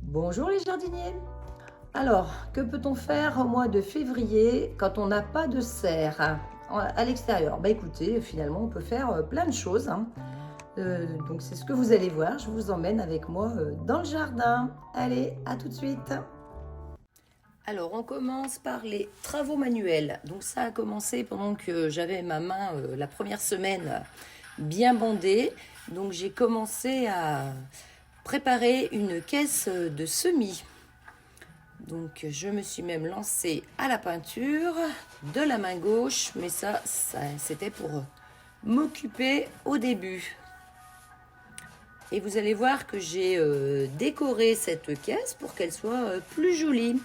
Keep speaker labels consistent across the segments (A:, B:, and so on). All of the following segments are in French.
A: Bonjour les jardiniers. Alors, que peut-on faire au mois de février quand on n'a pas de serre à l'extérieur? Bah écoutez, finalement, on peut faire plein de choses, hein. Donc c'est ce que vous allez voir. Je vous emmène avec moi dans le jardin. Allez, à tout de suite. Alors, on commence par les travaux manuels. Donc ça a commencé pendant que j'avais ma main la première semaine bien bandée. Donc j'ai commencé à préparer une caisse de semis. Donc je me suis même lancée à la peinture de la main gauche, mais ça c'était pour m'occuper au début. Et vous allez voir que j'ai décoré cette caisse pour qu'elle soit plus jolie.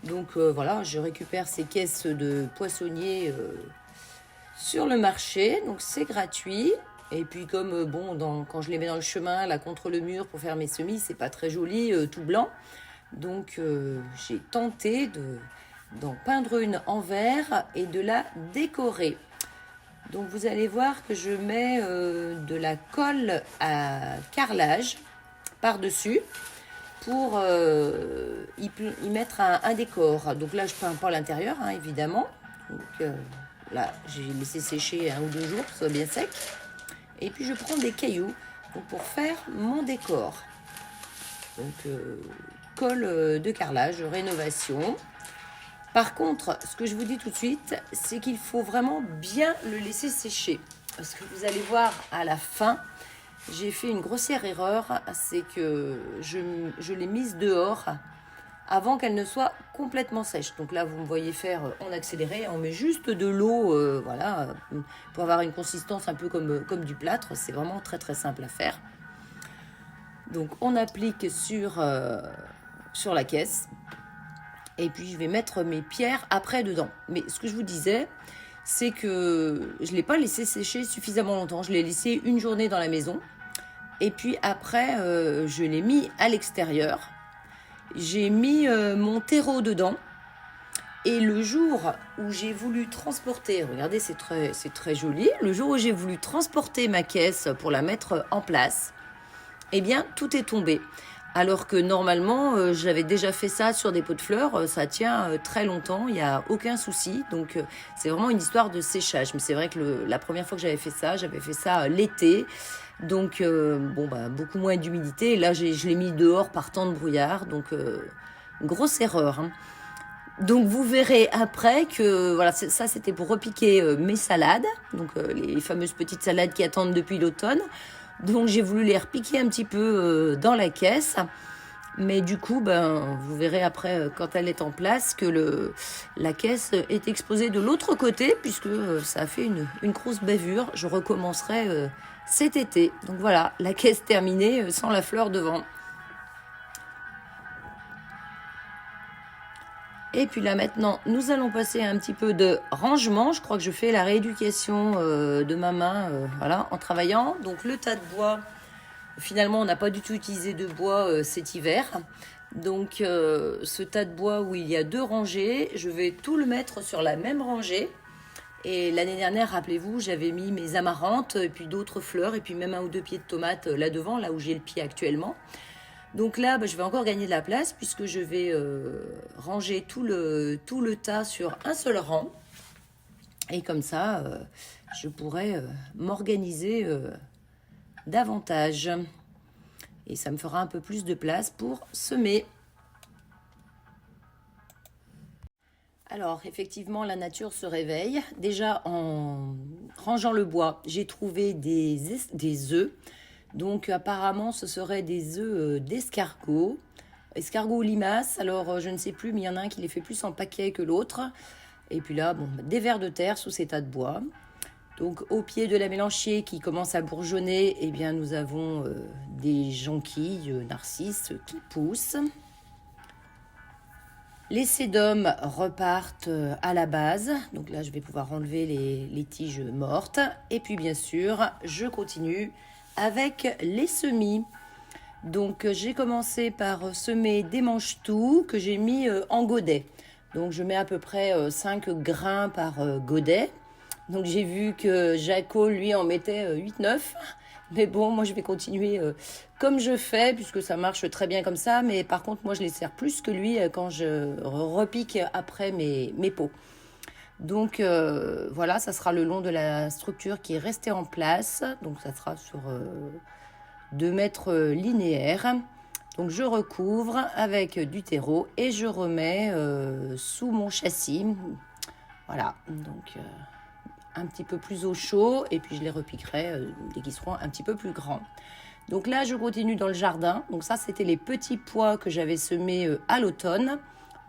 A: Donc voilà, je récupère ces caisses de poissonniers sur le marché, donc c'est gratuit. Et puis comme quand je les mets dans le chemin, là contre le mur pour faire mes semis, c'est pas très joli, tout blanc. Donc j'ai tenté d'en peindre une en vert et de la décorer. Donc vous allez voir que je mets de la colle à carrelage par-dessus pour y mettre un décor. Donc là je peins pas l'intérieur, hein, évidemment. Donc là j'ai laissé sécher 1 ou 2 jours, que ce soit bien sec. Et puis je prends des cailloux pour faire mon décor. Donc colle de carrelage, rénovation. Par contre, ce que je vous dis tout de suite, c'est qu'il faut vraiment bien le laisser sécher. Parce que vous allez voir à la fin, j'ai fait une grossière erreur, c'est que je l'ai mise dehors avant qu'elle ne soit complètement sèche. Donc là, vous me voyez faire en accéléré, on met juste de l'eau, voilà, pour avoir une consistance un peu comme du plâtre. C'est vraiment très très simple à faire. Donc on applique sur la caisse. Et puis je vais mettre mes pierres après dedans. Mais ce que je vous disais, c'est que je ne l'ai pas laissé sécher suffisamment longtemps. Je l'ai laissé une journée dans la maison. Et puis après, je l'ai mis à l'extérieur. J'ai mis mon terreau dedans. Et le jour où j'ai voulu transporter, regardez, c'est très joli. Le jour où j'ai voulu transporter ma caisse pour la mettre en place, eh bien, tout est tombé. Alors que normalement, j'avais déjà fait ça sur des pots de fleurs, ça tient très longtemps, il n'y a aucun souci. Donc c'est vraiment une histoire de séchage. Mais c'est vrai que la première fois que j'avais fait ça l'été. Donc beaucoup moins d'humidité. Et là, je l'ai mis dehors par temps de brouillard. Donc grosse erreur, hein. Donc vous verrez après que voilà, ça c'était pour repiquer mes salades. Donc les fameuses petites salades qui attendent depuis l'automne. Donc j'ai voulu les repiquer un petit peu dans la caisse. Mais du coup, vous verrez après quand elle est en place que la caisse est exposée de l'autre côté puisque ça a fait une grosse bavure. Je recommencerai cet été. Donc voilà, la caisse terminée sans la fleur devant. Et puis là maintenant, nous allons passer à un petit peu de rangement. Je crois que je fais la rééducation de ma main voilà, en travaillant. Donc le tas de bois, finalement on n'a pas du tout utilisé de bois cet hiver. Donc ce tas de bois où il y a 2 rangées, je vais tout le mettre sur la même rangée. Et l'année dernière, rappelez-vous, j'avais mis mes amarantes et puis d'autres fleurs et puis même 1 ou 2 pieds de tomates là devant, là où j'ai le pied actuellement. Donc là, je vais encore gagner de la place puisque je vais ranger tout le tas sur un seul rang. Et comme ça, je pourrai m'organiser davantage. Et ça me fera un peu plus de place pour semer. Alors, effectivement, la nature se réveille. Déjà, en rangeant le bois, j'ai trouvé des œufs. Donc apparemment ce seraient des œufs d'escargot, escargot ou limace, alors je ne sais plus mais il y en a un qui les fait plus en paquet que l'autre. Et puis là, des vers de terre sous ces tas de bois. Donc au pied de la mélanchier qui commence à bourgeonner, eh bien, nous avons des jonquilles narcisses qui poussent. Les sédums repartent à la base. Donc là, je vais pouvoir enlever les tiges mortes. Et puis bien sûr, je continue avec les semis. Donc j'ai commencé par semer des manches-tout que j'ai mis en godet. Donc je mets à peu près 5 grains par godet. Donc j'ai vu que Jaco, lui, en mettait 8-9. Mais bon, moi je vais continuer comme je fais, puisque ça marche très bien comme ça. Mais par contre, moi je les sers plus que lui quand je repique après mes pots. Donc voilà, ça sera le long de la structure qui est restée en place. Donc ça sera sur 2 mètres linéaires. Donc je recouvre avec du terreau et je remets sous mon châssis. Voilà, donc un petit peu plus au chaud et puis je les repiquerai dès qu'ils seront un petit peu plus grands. Donc là, je continue dans le jardin. Donc ça, c'était les petits pois que j'avais semés à l'automne.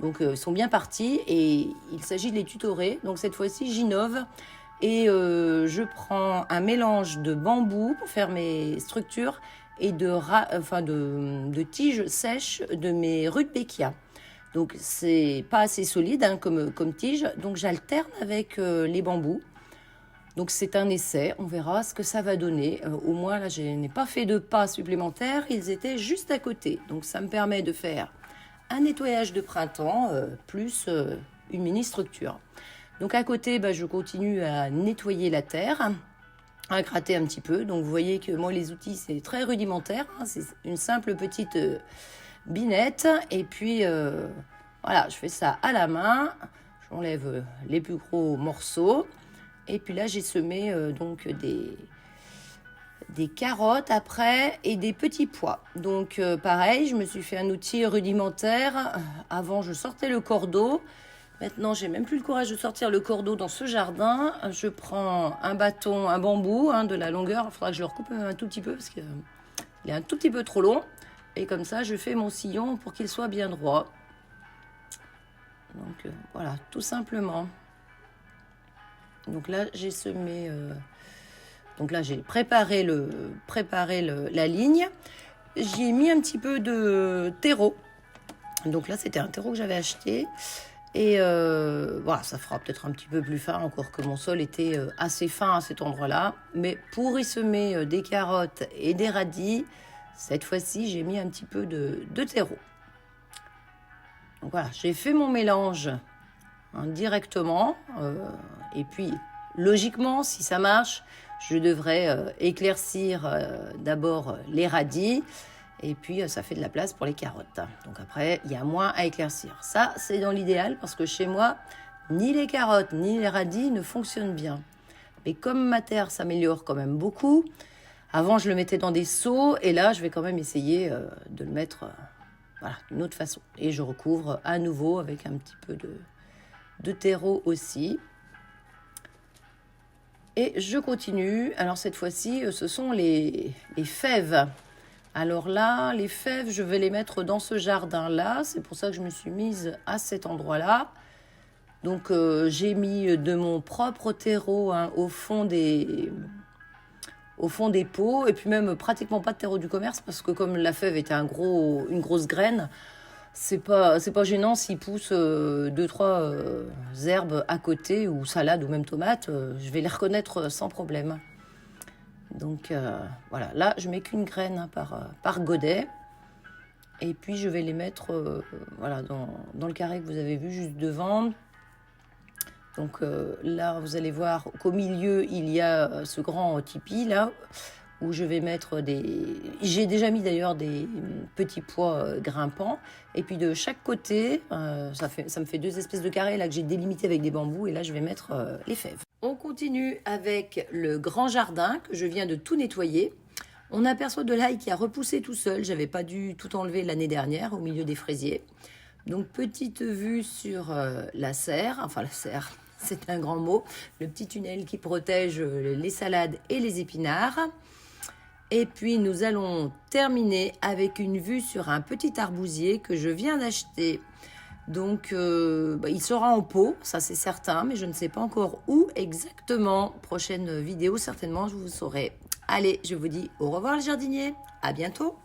A: Donc ils sont bien partis et il s'agit de les tutorer. Donc cette fois-ci, j'innove et je prends un mélange de bambou pour faire mes structures et de tiges sèches de mes rudbeckia. Donc c'est pas assez solide comme tige, donc j'alterne avec les bambous. Donc c'est un essai, on verra ce que ça va donner. Au moins là, je n'ai pas fait de pas supplémentaires, ils étaient juste à côté. Donc ça me permet de faire un nettoyage de printemps plus une mini structure. Donc à côté, je continue à nettoyer la terre, à gratter un petit peu. Donc vous voyez que moi les outils c'est très rudimentaire, hein. C'est une simple petite binette et puis voilà, je fais ça à la main, j'enlève les plus gros morceaux et puis là j'ai semé donc des carottes après et des petits pois. Donc pareil, je me suis fait un outil rudimentaire. Avant je sortais le cordeau. Maintenant, j'ai même plus le courage de sortir le cordeau dans ce jardin. Je prends un bâton, un bambou de la longueur. Il faudra que je le recoupe un tout petit peu parce qu'il est un tout petit peu trop long. Et comme ça, je fais mon sillon pour qu'il soit bien droit. Donc voilà, tout simplement. Donc là, j'ai semé. Donc là, j'ai préparé la ligne. J'y ai mis un petit peu de terreau. Donc là, c'était un terreau que j'avais acheté. Et voilà, ça fera peut-être un petit peu plus fin, encore que mon sol était assez fin à cet endroit-là. Mais pour y semer des carottes et des radis, cette fois-ci, j'ai mis un petit peu de terreau. Donc voilà, j'ai fait mon mélange directement. Et puis, logiquement, si ça marche, je devrais éclaircir d'abord les radis. Et puis, ça fait de la place pour les carottes. Donc après, il y a moins à éclaircir. Ça, c'est dans l'idéal parce que chez moi, ni les carottes ni les radis ne fonctionnent bien. Mais comme ma terre s'améliore quand même beaucoup, avant, je le mettais dans des seaux. Et là, je vais quand même essayer de le mettre d'une autre façon. Et je recouvre à nouveau avec un petit peu de terreau aussi. Et je continue. Alors cette fois-ci, ce sont les fèves. Alors là, les fèves, je vais les mettre dans ce jardin-là. C'est pour ça que je me suis mise à cet endroit-là. Donc, j'ai mis de mon propre terreau au fond des pots. Et puis même pratiquement pas de terreau du commerce parce que comme la fève était une grosse graine, c'est pas gênant s'il pousse 2-3 herbes à côté ou salade ou même tomates. Je vais les reconnaître sans problème. Donc voilà, là je mets qu'une graine par godet et puis je vais les mettre dans le carré que vous avez vu juste devant. Donc là vous allez voir qu'au milieu il y a ce grand tipi là où je vais mettre j'ai déjà mis d'ailleurs des petits pois grimpants et puis de chaque côté ça me fait 2 espèces de carrés là que j'ai délimité avec des bambous et là je vais mettre les fèves. On continue avec le grand jardin que je viens de tout nettoyer. On aperçoit de l'ail qui a repoussé tout seul. J'avais pas dû tout enlever l'année dernière au milieu des fraisiers. Donc petite vue sur la serre, enfin la serre, c'est un grand mot. Le petit tunnel qui protège les salades et les épinards. Et puis nous allons terminer avec une vue sur un petit arbousier que je viens d'acheter Donc, il sera en pot, ça c'est certain, mais je ne sais pas encore où exactement. Prochaine vidéo, certainement, je vous saurai. Allez, je vous dis au revoir les jardiniers, à bientôt.